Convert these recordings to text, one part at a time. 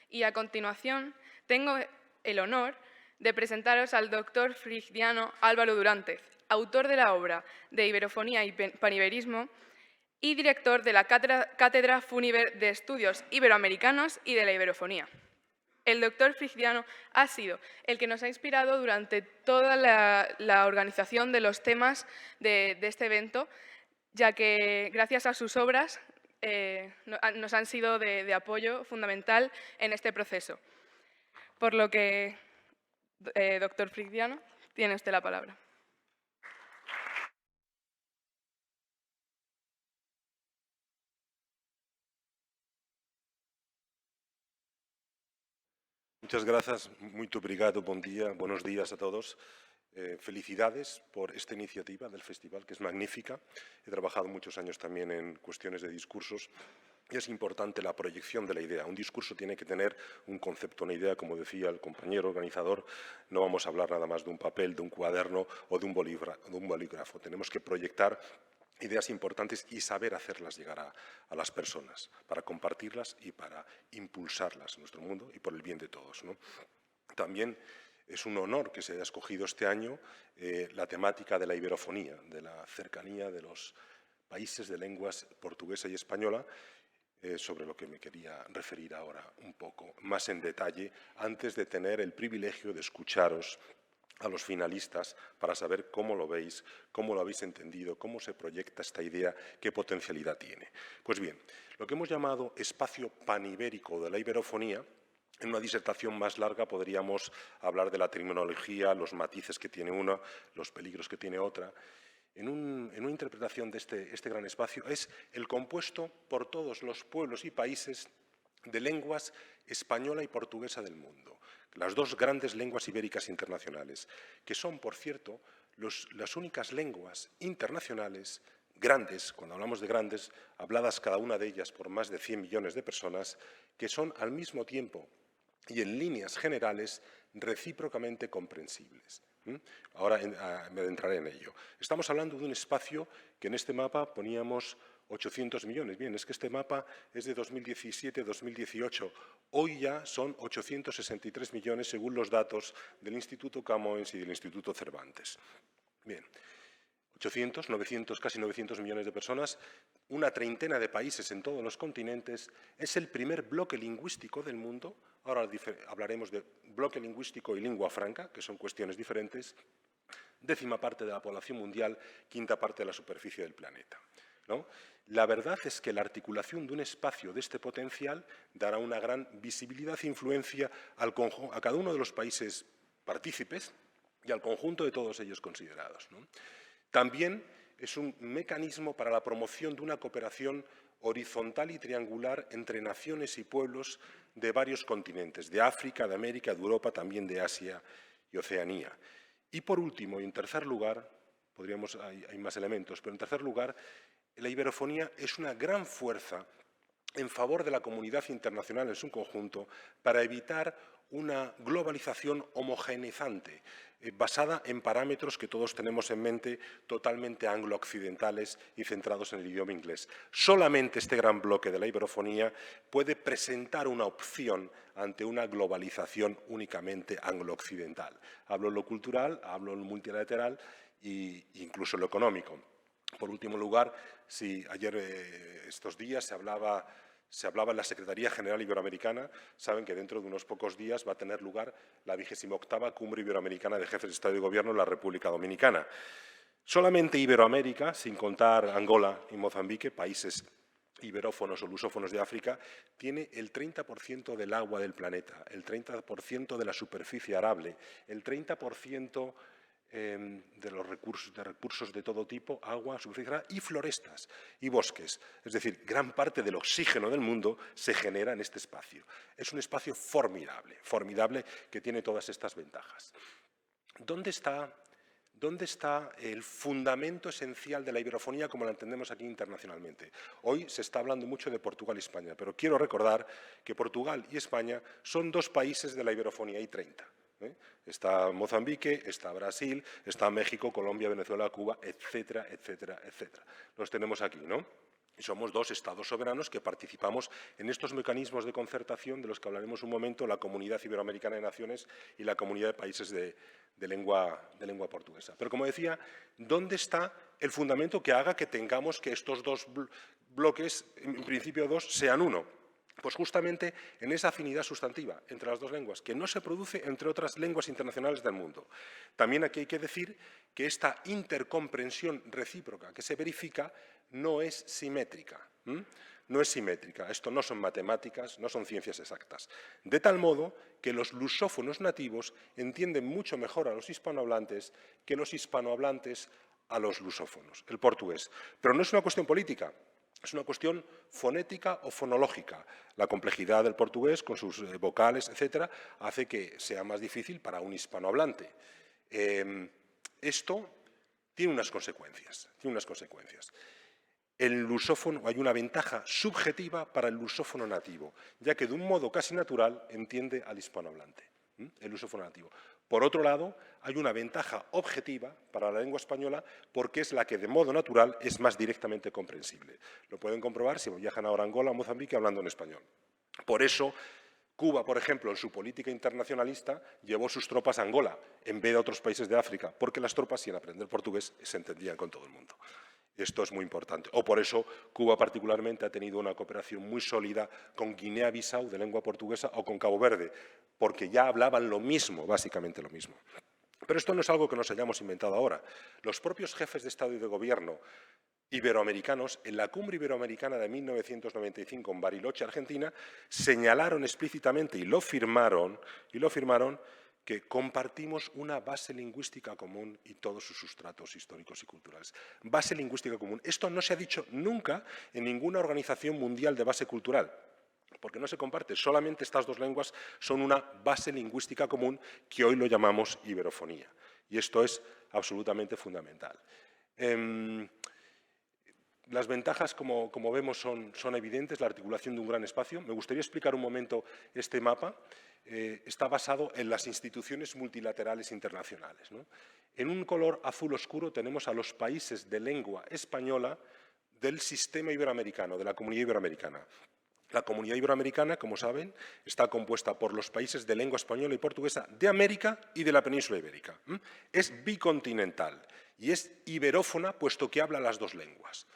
Y a continuación tengo el honor de presentaros al doctor frigdiano Álvaro Duránte, autor de la obra de Iberofonía y Paniberismo y director de la Cátedra Funiver de Estudios Iberoamericanos y de la Iberofonía. El doctor frigdiano ha sido el que nos ha inspirado durante toda la organización de los temas de este evento, ya que gracias a sus obras nos han sido de apoyo fundamental en este proceso. Por lo que, doctor frigdiano, tiene usted la palabra. Muchas grazas, muito obrigado, buen día, buenos días a todos. Felicidades por esta iniciativa del festival, que es magnífica. He trabajado muchos años también en cuestiones de discursos y es importante la proyección de la idea. Un discurso tiene que tener un concepto, una idea, como decía el compañero organizador. No vamos a hablar nada más de un papel, de un cuaderno o de un bolígrafo. Tenemos que proyectar ideas importantes y saber hacerlas llegar a las personas, para compartirlas y para impulsarlas en nuestro mundo y por el bien de todos, ¿no? También es un honor que se haya escogido este año la temática de la iberofonía, de la cercanía de los países de lenguas portuguesa y española, sobre lo que me quería referir ahora un poco más en detalle, antes de tener el privilegio de escucharos a los finalistas para saber cómo lo veis, cómo lo habéis entendido, cómo se proyecta esta idea, qué potencialidad tiene. Pues bien, lo que hemos llamado espacio panibérico de la iberofonía, en una disertación más larga podríamos hablar de la terminología, los matices que tiene una, los peligros que tiene otra. En una interpretación de este gran espacio es el compuesto por todos los pueblos y países de lenguas española y portuguesa del mundo, las dos grandes lenguas ibéricas internacionales, que son, por cierto, las únicas lenguas internacionales grandes, cuando hablamos de grandes, habladas cada una de ellas por más de 100 millones de personas, que son al mismo tiempo y en líneas generales recíprocamente comprensibles. Ahora me adentraré en ello. Estamos hablando de un espacio que en este mapa poníamos 800 millones. Bien, es que este mapa es de 2017-2018. Hoy ya son 863 millones según los datos del Instituto Camões y del Instituto Cervantes. Bien, 800, 900, casi 900 millones de personas, una treintena de países en todos los continentes. Es el primer bloque lingüístico del mundo. Ahora hablaremos de bloque lingüístico y lengua franca, que son cuestiones diferentes. 10ª parte de la población mundial, 5ª parte de la superficie del planeta, ¿no? La verdad es que la articulación de un espacio de este potencial dará una gran visibilidad e influencia a cada uno de los países partícipes y al conjunto de todos ellos considerados, ¿no? También es un mecanismo para la promoción de una cooperación horizontal y triangular entre naciones y pueblos de varios continentes, de África, de América, de Europa, también de Asia y Oceanía. Y por último, y en tercer lugar, hay más elementos, pero en tercer lugar, la iberofonía es una gran fuerza en favor de la comunidad internacional en su conjunto para evitar una globalización homogeneizante, basada en parámetros que todos tenemos en mente totalmente anglo-occidentales y centrados en el idioma inglés. Solamente este gran bloque de la iberofonía puede presentar una opción ante una globalización únicamente anglo-occidental. Hablo en lo cultural, hablo en lo multilateral e incluso en lo económico. Por último lugar, si ayer, estos días, se hablaba en la Secretaría General Iberoamericana, saben que dentro de unos pocos días va a tener lugar la 28ª Cumbre Iberoamericana de Jefes de Estado y Gobierno en la República Dominicana. Solamente Iberoamérica, sin contar Angola y Mozambique, países iberófonos o lusófonos de África, tiene el 30% del agua del planeta, el 30% de la superficie arable, el 30% de los recursos de todo tipo, agua, superficie y florestas y bosques. Es decir, gran parte del oxígeno del mundo se genera en este espacio. Es un espacio formidable, formidable, que tiene todas estas ventajas. ¿Dónde está el fundamento esencial de la iberofonía como la entendemos aquí internacionalmente? Hoy se está hablando mucho de Portugal y España, pero quiero recordar que Portugal y España son dos países de la iberofonía, hay 30. Está Mozambique, está Brasil, está México, Colombia, Venezuela, Cuba, etcétera, etcétera, etcétera. Los tenemos aquí, ¿no? Y somos dos estados soberanos que participamos en estos mecanismos de concertación de los que hablaremos un momento, la Comunidad Iberoamericana de Naciones y la Comunidad de Países de lengua portuguesa. Pero, como decía, ¿dónde está el fundamento que haga que tengamos que estos dos bloques, en principio dos, sean uno? Pues justamente en esa afinidad sustantiva entre las dos lenguas, que no se produce entre otras lenguas internacionales del mundo. También aquí hay que decir que esta intercomprensión recíproca que se verifica no es simétrica. No es simétrica. Esto no son matemáticas, no son ciencias exactas. De tal modo que los lusófonos nativos entienden mucho mejor a los hispanohablantes que los hispanohablantes a los lusófonos, el portugués. Pero no es una cuestión política. Es una cuestión fonética o fonológica. La complejidad del portugués, con sus vocales, etcétera, hace que sea más difícil para un hispanohablante. Esto tiene unas consecuencias. El lusófono, hay una ventaja subjetiva para el lusófono nativo, ya que de un modo casi natural entiende al hispanohablante, el lusófono nativo. Por otro lado, hay una ventaja objetiva para la lengua española porque es la que de modo natural es más directamente comprensible. Lo pueden comprobar si viajan ahora a Angola o Mozambique hablando en español. Por eso, Cuba, por ejemplo, en su política internacionalista, llevó sus tropas a Angola en vez de a otros países de África, porque las tropas, sin aprender portugués, se entendían con todo el mundo. Esto es muy importante. O por eso Cuba particularmente ha tenido una cooperación muy sólida con Guinea-Bissau de lengua portuguesa o con Cabo Verde, porque ya hablaban lo mismo, básicamente lo mismo. Pero esto no es algo que nos hayamos inventado ahora. Los propios jefes de Estado y de Gobierno iberoamericanos, en la Cumbre Iberoamericana de 1995 en Bariloche, Argentina, señalaron explícitamente y lo firmaron que compartimos una base lingüística común y todos sus sustratos históricos y culturales. Base lingüística común. Esto no se ha dicho nunca en ninguna organización mundial de base cultural, porque no se comparte. Solamente estas dos lenguas son una base lingüística común que hoy lo llamamos iberofonía. Y esto es absolutamente fundamental. Las ventajas, como vemos, son evidentes, la articulación de un gran espacio. Me gustaría explicar un momento este mapa. Está basado en las instituciones multilaterales internacionales, ¿no? En un color azul oscuro tenemos a los países de lengua española del sistema iberoamericano, de la Comunidad Iberoamericana. La Comunidad Iberoamericana, como saben, está compuesta por los países de lengua española y portuguesa de América y de la península ibérica. Es bicontinental y es iberófona, puesto que habla las dos lenguas.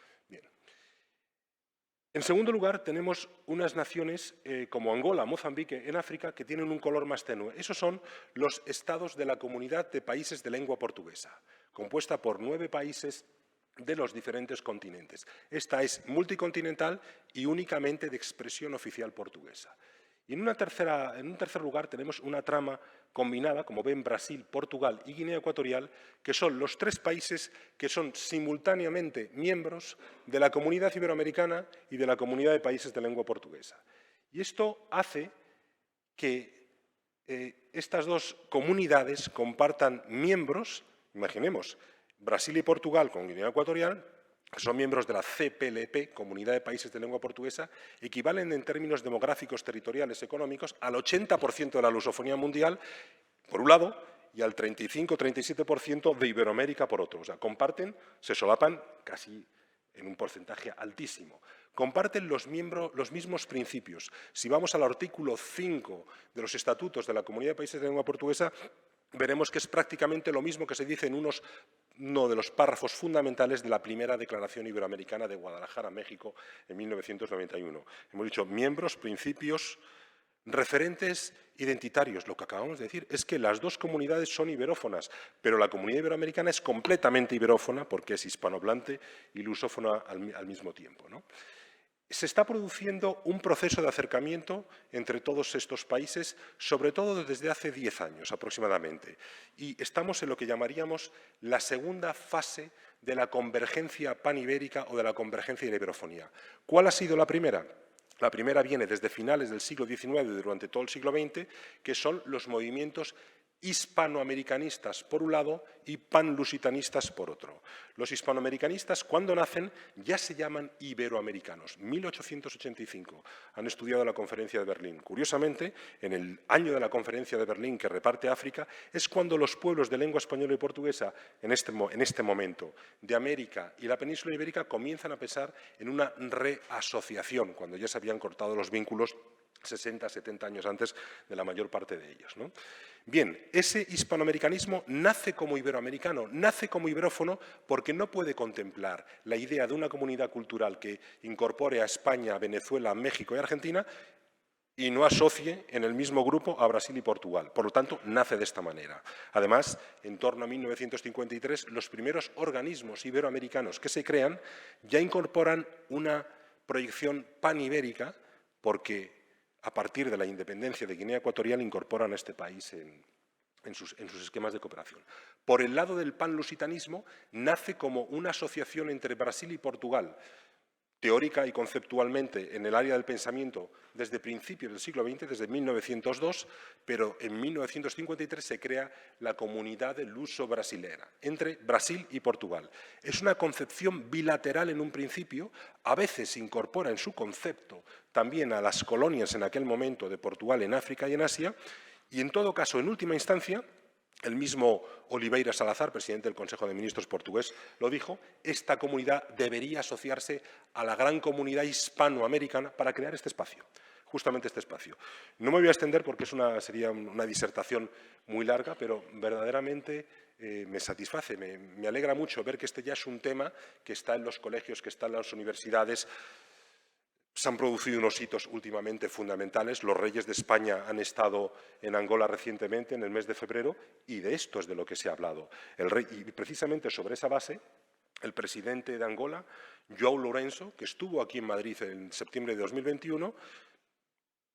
En segundo lugar, tenemos unas naciones como Angola, Mozambique, en África, que tienen un color más tenue. Esos son los estados de la Comunidad de Países de Lengua Portuguesa, compuesta por 9 países de los diferentes continentes. Esta es multicontinental y únicamente de expresión oficial portuguesa. Y en un tercer lugar tenemos una trama combinada, como ven, Brasil, Portugal y Guinea Ecuatorial, que son los 3 países que son simultáneamente miembros de la Comunidad Iberoamericana y de la Comunidad de Países de Lengua Portuguesa. Y esto hace que estas dos comunidades compartan miembros, imaginemos, Brasil y Portugal con Guinea Ecuatorial, que son miembros de la CPLP, Comunidad de Países de Lengua Portuguesa, equivalen en términos demográficos, territoriales, económicos, al 80% de la lusofonía mundial, por un lado, y al 35-37% de Iberoamérica, por otro. O sea, comparten, se solapan casi en un porcentaje altísimo. Comparten los mismos principios. Si vamos al artículo 5 de los estatutos de la Comunidad de Países de Lengua Portuguesa, veremos que es prácticamente lo mismo que se dice en uno de los párrafos fundamentales de la primera Declaración Iberoamericana de Guadalajara, México, en 1991. Hemos dicho miembros, principios, referentes identitarios. Lo que acabamos de decir es que las dos comunidades son iberófonas, pero la Comunidad Iberoamericana es completamente iberófona porque es hispanohablante y lusófona al mismo tiempo, ¿no? Se está produciendo un proceso de acercamiento entre todos estos países, sobre todo desde hace 10 años aproximadamente. Y estamos en lo que llamaríamos la segunda fase de la convergencia panibérica o de la convergencia de la iberofonía. ¿Cuál ha sido la primera? La primera viene desde finales del siglo XIX y durante todo el siglo XX, que son los movimientos hispanoamericanistas por un lado y panlusitanistas por otro. Los hispanoamericanistas, cuando nacen, ya se llaman iberoamericanos. 1885 han estudiado la Conferencia de Berlín. Curiosamente, en el año de la Conferencia de Berlín que reparte África, es cuando los pueblos de lengua española y portuguesa, en este momento, de América y la península ibérica, comienzan a pensar en una reasociación, cuando ya se habían cortado los vínculos 60, 70 años antes de la mayor parte de ellos, ¿no? Bien, ese hispanoamericanismo nace como iberoamericano, nace como iberófono porque no puede contemplar la idea de una comunidad cultural que incorpore a España, a Venezuela, a México y a Argentina y no asocie en el mismo grupo a Brasil y Portugal. Por lo tanto, nace de esta manera. Además, en torno a 1953, los primeros organismos iberoamericanos que se crean ya incorporan una proyección panibérica porque a partir de la independencia de Guinea Ecuatorial incorporan a este país en sus esquemas de cooperación. Por el lado del panlusitanismo, nace como una asociación entre Brasil y Portugal, teórica y conceptualmente en el área del pensamiento desde principios del siglo XX, desde 1902, pero en 1953 se crea la Comunidad Luso-Brasilera, entre Brasil y Portugal. Es una concepción bilateral en un principio, a veces incorpora en su concepto también a las colonias en aquel momento de Portugal en África y en Asia, y en todo caso, en última instancia, el mismo Oliveira Salazar, presidente del Consejo de Ministros portugués, lo dijo, esta comunidad debería asociarse a la gran comunidad hispanoamericana para crear este espacio, justamente este espacio. No me voy a extender porque sería una disertación muy larga, pero verdaderamente me satisface, me alegra mucho ver que este ya es un tema que está en los colegios, que está en las universidades. Se han producido unos hitos últimamente fundamentales. Los reyes de España han estado en Angola recientemente, en el mes de febrero, y de esto es de lo que se ha hablado. Y precisamente sobre esa base, el presidente de Angola, João Lourenço, que estuvo aquí en Madrid en septiembre de 2021,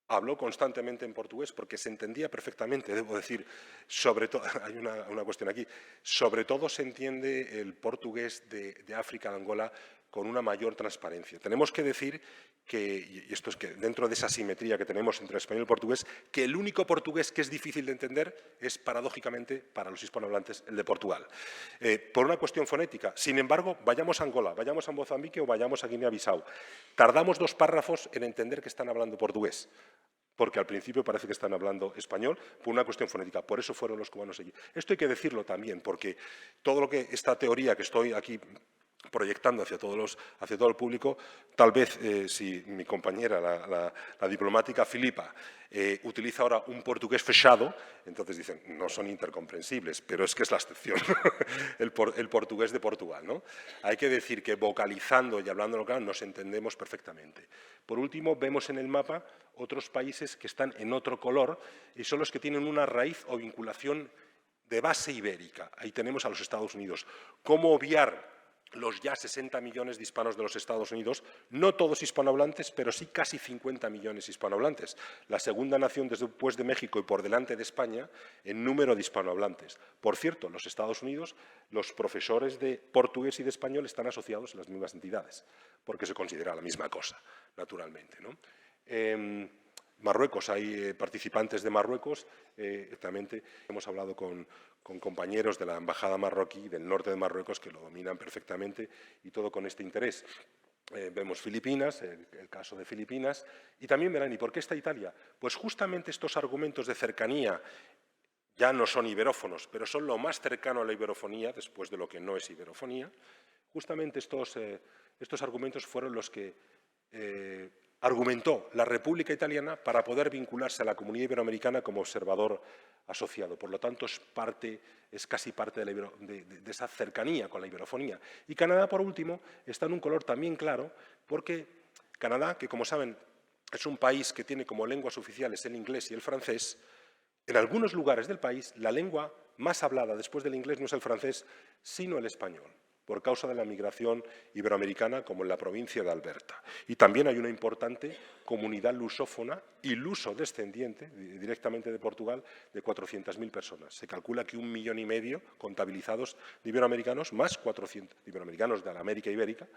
habló constantemente en portugués porque se entendía perfectamente, debo decir, sobre todo, hay una cuestión aquí, sobre todo se entiende el portugués de África, de Angola, con una mayor transparencia. Tenemos que decir que, y esto es que dentro de esa simetría que tenemos entre español y portugués, que el único portugués que es difícil de entender es, paradójicamente, para los hispanohablantes, el de Portugal. Por una cuestión fonética. Sin embargo, vayamos a Angola, vayamos a Mozambique o vayamos a Guinea-Bissau. Tardamos 2 párrafos en entender que están hablando portugués, porque al principio parece que están hablando español por una cuestión fonética. Por eso fueron los cubanos allí. Esto hay que decirlo también, porque todo lo que esta teoría que estoy aquí proyectando hacia todo el público, tal vez si mi compañera, la diplomática Filipa, utiliza ahora un portugués fechado, entonces dicen, no son intercomprensibles, pero es que es la excepción, el portugués de Portugal, ¿no? Hay que decir que vocalizando y hablando local nos entendemos perfectamente. Por último, vemos en el mapa otros países que están en otro color y son los que tienen una raíz o vinculación de base ibérica. Ahí tenemos a los Estados Unidos. ¿Cómo obviar los ya 60 millones de hispanos de los Estados Unidos, no todos hispanohablantes, pero sí casi 50 millones hispanohablantes, la segunda nación después de México y por delante de España en número de hispanohablantes. Por cierto, en los Estados Unidos los profesores de portugués y de español están asociados en las mismas entidades, porque se considera la misma cosa, naturalmente, ¿no? Marruecos, hay participantes de Marruecos, también hemos hablado con compañeros de la embajada marroquí del norte de Marruecos que lo dominan perfectamente y todo con este interés. Vemos Filipinas, el caso de Filipinas, y también verán, ¿y por qué está Italia? Pues justamente estos argumentos de cercanía ya no son iberófonos, pero son lo más cercano a la iberofonía, después de lo que no es iberofonía. Justamente estos argumentos fueron los que argumentó la República Italiana para poder vincularse a la comunidad iberoamericana como observador asociado. Por lo tanto, es casi parte de esa cercanía con la iberofonía. Y Canadá, por último, está en un color también claro, porque Canadá, que como saben es un país que tiene como lenguas oficiales el inglés y el francés, en algunos lugares del país la lengua más hablada después del inglés no es el francés, sino el español, por causa de la migración iberoamericana, como en la provincia de Alberta. Y también hay una importante comunidad lusófona y luso-descendiente, directamente de Portugal, de 400.000 personas. Se calcula que 1,5 millones contabilizados de iberoamericanos, más 400 iberoamericanos de la América ibérica,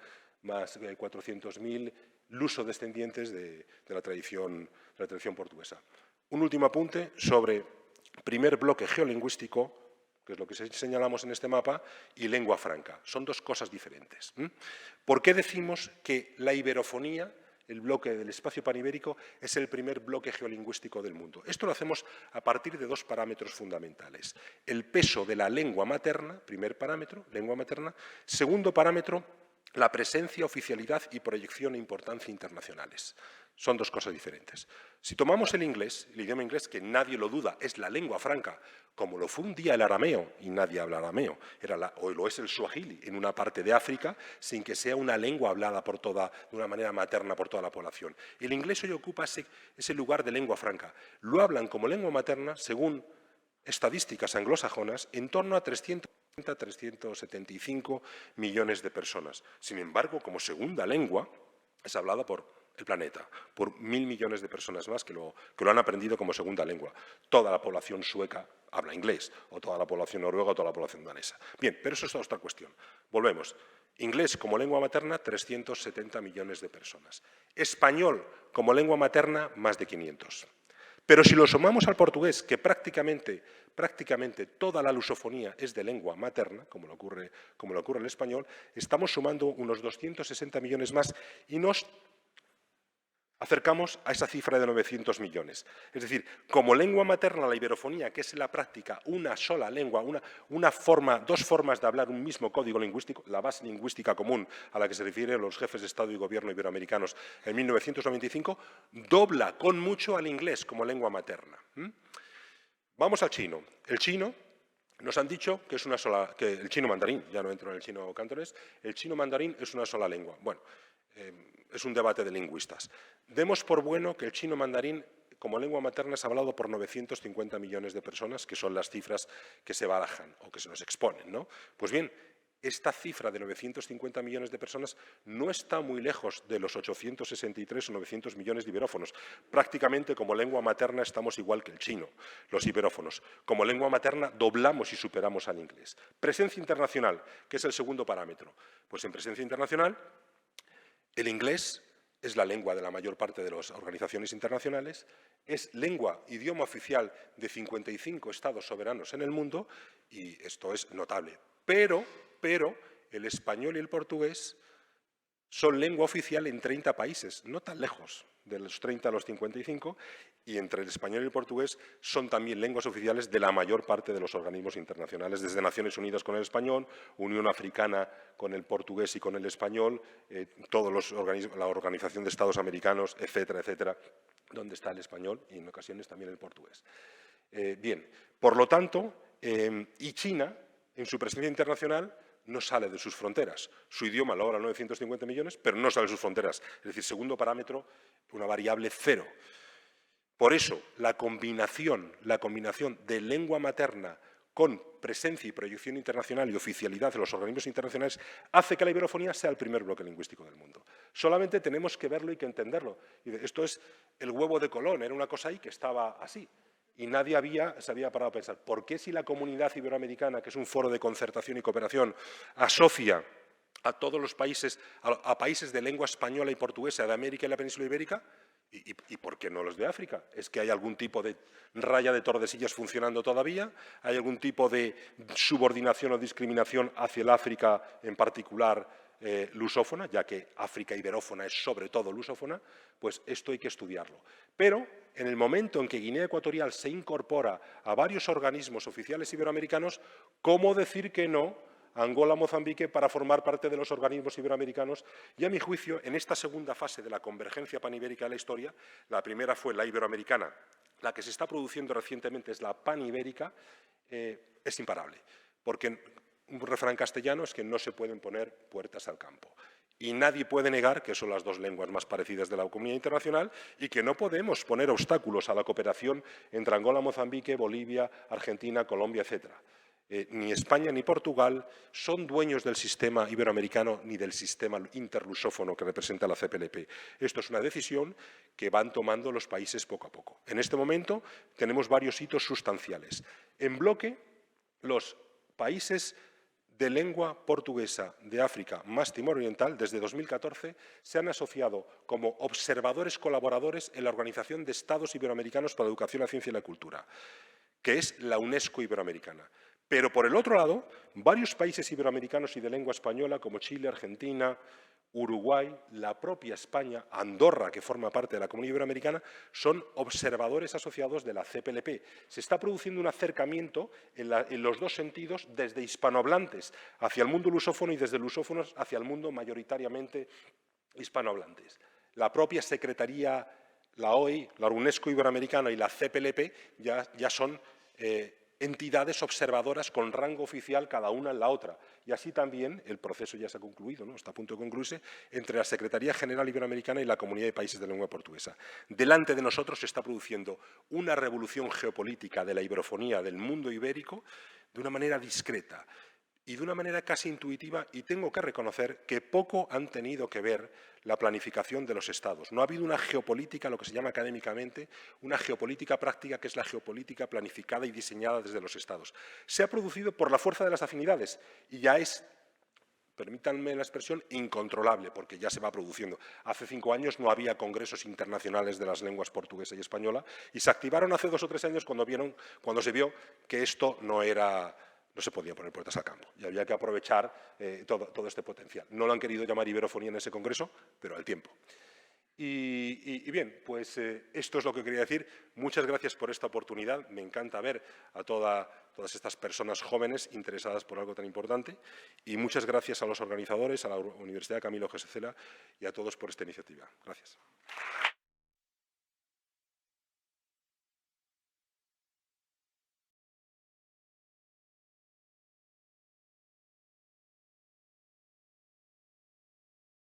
más 400.000 luso-descendientes de la tradición portuguesa. Un último apunte sobre primer bloque geolingüístico, que es lo que señalamos en este mapa, y lengua franca. Son dos cosas diferentes. ¿Por qué decimos que la iberofonía, el bloque del espacio panibérico, es el primer bloque geolingüístico del mundo? Esto lo hacemos a partir de dos parámetros fundamentales. El peso de la lengua materna, primer parámetro, lengua materna. Segundo parámetro, la presencia, oficialidad y proyección e importancia internacionales. Son dos cosas diferentes. Si tomamos el inglés, el idioma inglés, que nadie lo duda, es la lengua franca, como lo fue un día el arameo, y nadie habla arameo, o lo es el suajili en una parte de África, sin que sea una lengua hablada de una manera materna por toda la población. El inglés hoy ocupa ese lugar de lengua franca. Lo hablan como lengua materna, según estadísticas anglosajonas, en torno a 375 millones de personas. Sin embargo, como segunda lengua, es hablada por el planeta, por 1.000 millones de personas más que lo han aprendido como segunda lengua. Toda la población sueca habla inglés, o toda la población noruega, o toda la población danesa. Bien, pero eso es otra cuestión. Volvemos. Inglés como lengua materna, 370 millones de personas. Español como lengua materna, más de 500. Pero si lo sumamos al portugués, que prácticamente toda la lusofonía es de lengua materna, como le ocurre al español, estamos sumando unos 260 millones más y nos acercamos a esa cifra de 900 millones. Es decir, como lengua materna la iberofonía, que es en la práctica una sola lengua, dos formas de hablar un mismo código lingüístico, la base lingüística común a la que se refieren los jefes de Estado y Gobierno iberoamericanos en 1995, dobla con mucho al inglés como lengua materna. Vamos al chino. El chino, nos han dicho que es que el chino mandarín, ya no entro en el chino cantonés, el chino mandarín es una sola lengua. Bueno, es un debate de lingüistas. Demos por bueno que el chino mandarín como lengua materna es hablado por 950 millones de personas, que son las cifras que se barajan o que se nos exponen, ¿no? Pues bien, esta cifra de 950 millones de personas no está muy lejos de los 863 o 900 millones de iberófonos. Prácticamente como lengua materna estamos igual que el chino, los iberófonos. Como lengua materna doblamos y superamos al inglés. Presencia internacional, que es el segundo parámetro. Pues en presencia internacional, el inglés es la lengua de la mayor parte de las organizaciones internacionales, es idioma oficial de 55 estados soberanos en el mundo y esto es notable. Pero el español y el portugués son lengua oficial en 30 países, no tan lejos, de los 30 a los 55, y entre el español y el portugués son también lenguas oficiales de la mayor parte de los organismos internacionales, desde Naciones Unidas con el español, Unión Africana con el portugués y con el español, la Organización de Estados Americanos, etcétera, etcétera, donde está el español y en ocasiones también el portugués. Bien, por lo tanto, y China, en su presencia internacional, no sale de sus fronteras. Su idioma lo habla 950 millones, pero no sale de sus fronteras. Es decir, segundo parámetro, una variable cero. Por eso, la combinación de lengua materna con presencia y proyección internacional y oficialidad de los organismos internacionales hace que la iberofonía sea el primer bloque lingüístico del mundo. Solamente tenemos que verlo y que entenderlo. Esto es el huevo de Colón, era una cosa ahí que estaba así. Y nadie se había parado a pensar, ¿por qué si la Comunidad Iberoamericana, que es un foro de concertación y cooperación, asocia a todos los países, a países de lengua española y portuguesa de América y la península ibérica? ¿Y por qué no los de África? ¿Es que hay algún tipo de raya de Tordesillas funcionando todavía? ¿Hay algún tipo de subordinación o discriminación hacia el África en particular lusófona, ya que África iberófona es sobre todo lusófona? Pues esto hay que estudiarlo. Pero en el momento en que Guinea Ecuatorial se incorpora a varios organismos oficiales iberoamericanos, ¿cómo decir que no a Angola, Mozambique, para formar parte de los organismos iberoamericanos? Y a mi juicio, en esta segunda fase de la convergencia panibérica de la historia, la primera fue la iberoamericana, la que se está produciendo recientemente es la panibérica, es imparable, porque un refrán castellano es que no se pueden poner puertas al campo. Y nadie puede negar que son las dos lenguas más parecidas de la comunidad internacional y que no podemos poner obstáculos a la cooperación entre Angola, Mozambique, Bolivia, Argentina, Colombia, etcétera. Ni España ni Portugal son dueños del sistema iberoamericano ni del sistema interlusófono que representa la CPLP. Esto es una decisión que van tomando los países poco a poco. En este momento tenemos varios hitos sustanciales. En bloque, los países de lengua portuguesa de África más Timor Oriental, desde 2014, se han asociado como observadores colaboradores en la Organización de Estados Iberoamericanos para la Educación, la Ciencia y la Cultura. que es la UNESCO Iberoamericana. Pero, por el otro lado, varios países iberoamericanos y de lengua española, como Chile, Argentina, Uruguay, la propia España, Andorra, que forma parte de la Comunidad Iberoamericana, son observadores asociados de la CPLP. Se está produciendo un acercamiento en los dos sentidos, desde hispanohablantes hacia el mundo lusófono y desde lusófonos hacia el mundo mayoritariamente hispanohablantes. La propia Secretaría, la OI, la UNESCO Iberoamericana y la CPLP ya son entidades observadoras con rango oficial cada una en la otra. Y así también el proceso ya se ha concluido, ¿no? Está a punto de concluirse, entre la Secretaría General Iberoamericana y la Comunidad de Países de Lengua Portuguesa. Delante de nosotros se está produciendo una revolución geopolítica de la iberofonía del mundo ibérico de una manera discreta y de una manera casi intuitiva, y tengo que reconocer que poco han tenido que ver la planificación de los Estados. No ha habido una geopolítica, lo que se llama académicamente, una geopolítica práctica, que es la geopolítica planificada y diseñada desde los Estados. Se ha producido por la fuerza de las afinidades y ya es, permítanme la expresión, incontrolable, porque ya se va produciendo. Hace 5 años no había congresos internacionales de las lenguas portuguesa y española y se activaron hace 2 o 3 años cuando se vio que esto no se podía poner puertas al campo y había que aprovechar todo este potencial. No lo han querido llamar iberofonía en ese congreso, pero al tiempo. Y bien, pues esto es lo que quería decir. Muchas gracias por esta oportunidad. Me encanta ver a todas estas personas jóvenes interesadas por algo tan importante. Y muchas gracias a los organizadores, a la Universidad Camilo José Cela y a todos por esta iniciativa. Gracias.